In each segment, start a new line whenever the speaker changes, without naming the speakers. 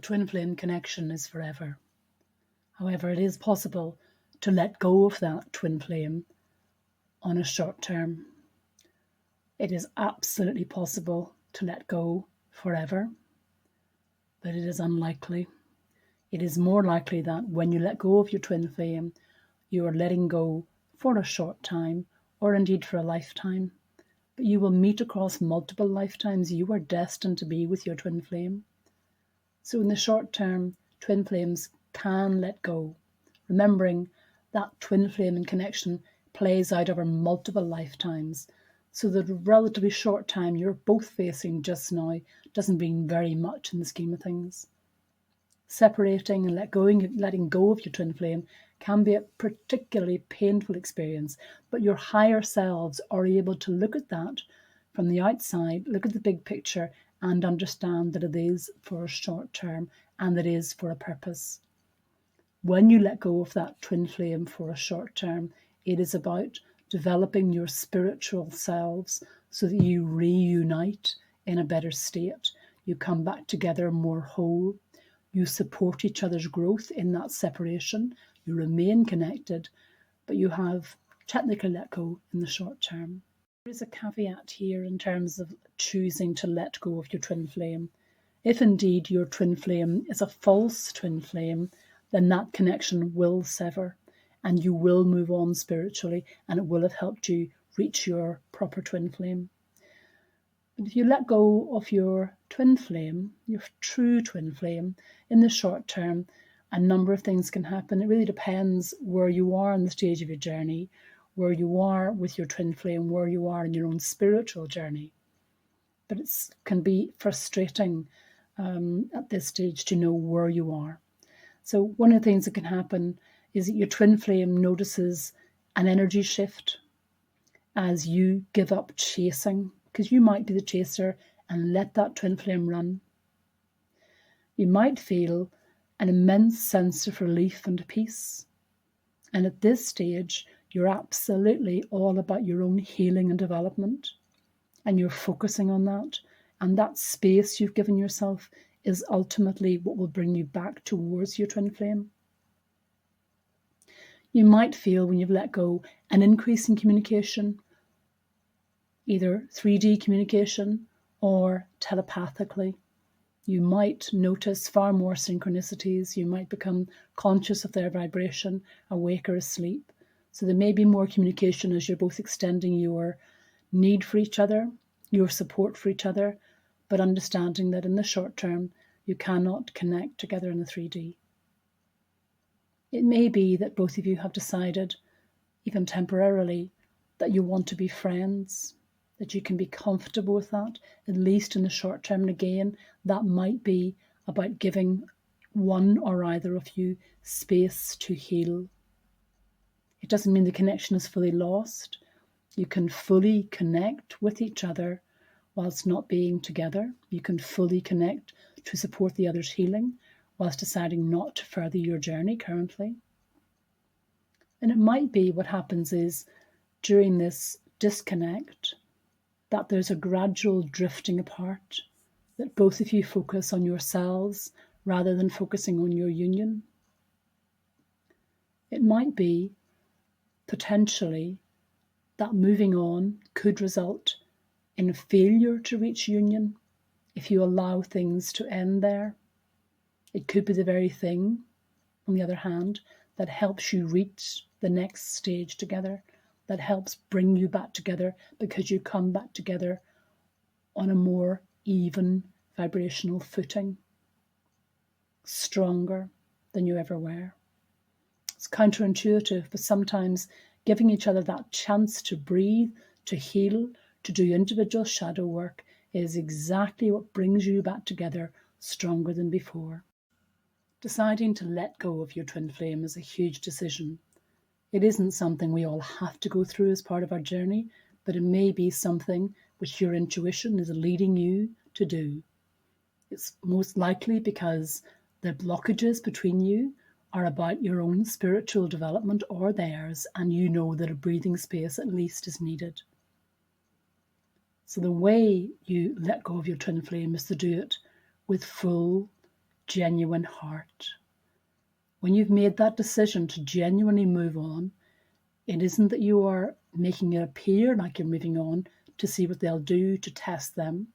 twin flame connection is forever. However, it is possible to let go of that twin flame on a short term. It is absolutely possible to let go forever, but it is unlikely. It is more likely that when you let go of your twin flame, you are letting go for a short time, or indeed for a lifetime. But you will meet across multiple lifetimes. You are destined to be with your twin flame. So in the short term, twin flames can let go, remembering that twin flame and connection plays out over multiple lifetimes. So the relatively short time you're both facing just now doesn't mean very much in the scheme of things. Separating and letting go of your twin flame can be a particularly painful experience, but your higher selves are able to look at that from the outside, look at the big picture, and understand that it is for a short term and it is for a purpose. When you let go of that twin flame for a short term, it is about developing your spiritual selves so that you reunite in a better state. You come back together more whole. You support each other's growth in that separation. You remain connected, but you have technically let go in the short term. There is a caveat here in terms of choosing to let go of your twin flame. If indeed your twin flame is a false twin flame, then that connection will sever and you will move on spiritually, and it will have helped you reach your proper twin flame. But if you let go of your twin flame, your true twin flame, in the short term, a number of things can happen. It really depends where you are in the stage of your journey, where you are with your twin flame, where you are in your own spiritual journey. But it can be frustrating at this stage to know where you are. So one of the things that can happen is that your twin flame notices an energy shift as you give up chasing, because you might be the chaser and let that twin flame run. You might feel an immense sense of relief and peace. And at this stage, you're absolutely all about your own healing and development. And you're focusing on that. And that space you've given yourself is ultimately what will bring you back towards your twin flame. You might feel, when you've let go, an increase in communication, either 3D communication or telepathically. You might notice far more synchronicities. You might become conscious of their vibration, awake or asleep. So there may be more communication as you're both extending your need for each other, your support for each other, but understanding that in the short term, you cannot connect together in the 3D. It may be that both of you have decided, even temporarily, that you want to be friends, that you can be comfortable with that, at least in the short term. And again, that might be about giving one or either of you space to heal. It doesn't mean the connection is fully lost. You can fully connect with each other whilst not being together. You can fully connect to support the other's healing whilst deciding not to further your journey currently. And it might be what happens is, during this disconnect, that there's a gradual drifting apart, that both of you focus on yourselves rather than focusing on your union. It might be, potentially, that moving on could result in a failure to reach union if you allow things to end there. It could be the very thing, on the other hand, that helps you reach the next stage together, that helps bring you back together, because you come back together on a more even vibrational footing, stronger than you ever were. It's counterintuitive, but sometimes giving each other that chance to breathe, to heal, to do individual shadow work is exactly what brings you back together stronger than before. Deciding to let go of your twin flame is a huge decision. It isn't something we all have to go through as part of our journey, but it may be something which your intuition is leading you to do. It's most likely because the blockages between you are about your own spiritual development or theirs, and you know that a breathing space at least is needed. So the way you let go of your twin flame is to do it with full genuine heart. When you've made that decision to genuinely move on, it isn't that you are making it appear like you're moving on to see what they'll do, to test them.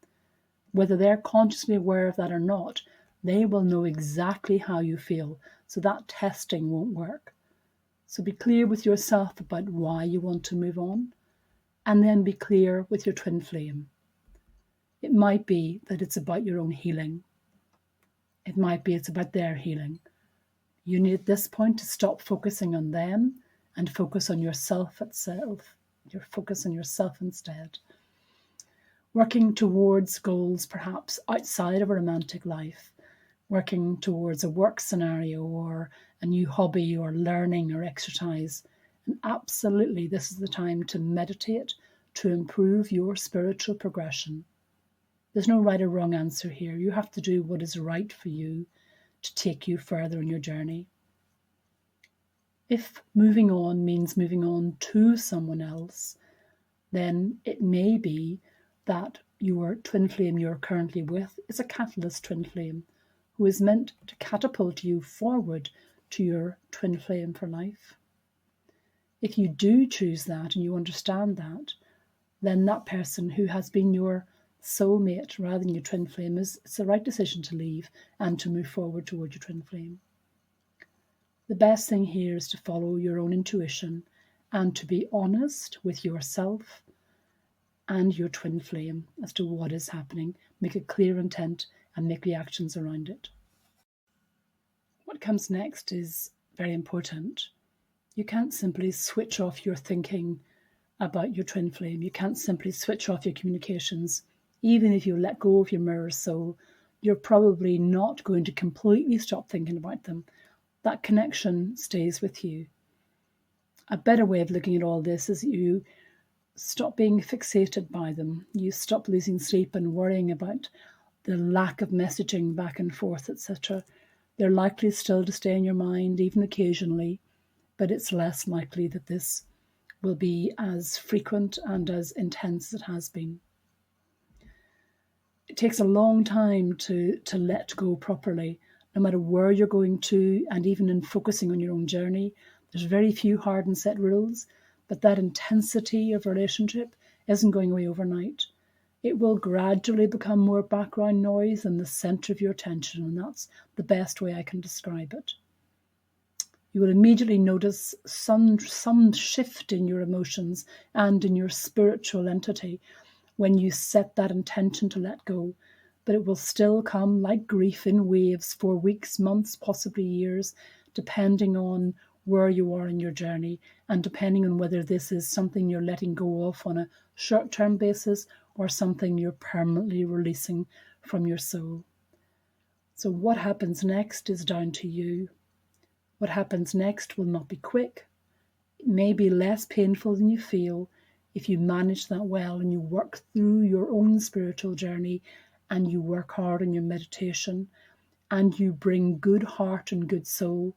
Whether they're consciously aware of that or not, they will know exactly how you feel, so that testing won't work. So be clear with yourself about why you want to move on, and then be clear with your twin flame. It might be that it's about your own healing. It might be it's about their healing. You need at this point to stop focusing on them and focus on yourself itself. You focus on yourself instead. Working towards goals perhaps outside of a romantic life, working towards a work scenario or a new hobby or learning or exercise. And absolutely, this is the time to meditate to improve your spiritual progression. There's no right or wrong answer here. You have to do what is right for you to take you further in your journey. If moving on means moving on to someone else, then it may be that your twin flame you're currently with is a catalyst twin flame who is meant to catapult you forward to your twin flame for life. If you do choose that and you understand that, then that person who has been your soulmate rather than your twin flame, it's the right decision to leave and to move forward toward your twin flame. The best thing here is to follow your own intuition and to be honest with yourself and your twin flame as to what is happening. Make a clear intent and make the actions around it. What comes next is very important. You can't simply switch off your thinking about your twin flame. You can't simply switch off your communications. Even if you let go of your mirror soul, you're probably not going to completely stop thinking about them. That connection stays with you. A better way of looking at all this is you stop being fixated by them. You stop losing sleep and worrying about the lack of messaging back and forth, etc. They're likely still to stay in your mind, even occasionally, but it's less likely that this will be as frequent and as intense as it has been. It takes a long time to let go properly, no matter where you're going to, and even in focusing on your own journey. There's very few hard and set rules, but that intensity of relationship isn't going away overnight. It will gradually become more background noise and the center of your attention, and that's the best way I can describe it. You will immediately notice some shift in your emotions and in your spiritual entity when you set that intention to let go, but it will still come like grief in waves for weeks, months, possibly years, depending on where you are in your journey and depending on whether this is something you're letting go of on a short-term basis or something you're permanently releasing from your soul. So what happens next is down to you. What happens next will not be quick. It may be less painful than you feel if you manage that well and you work through your own spiritual journey and you work hard on your meditation and you bring good heart and good soul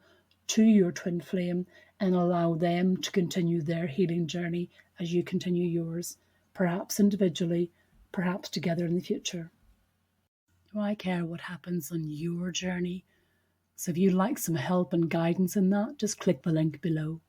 to your twin flame and allow them to continue their healing journey as you continue yours, perhaps individually, perhaps together in the future. Do I care what happens on your journey? So if you'd like some help and guidance in that, just click the link below.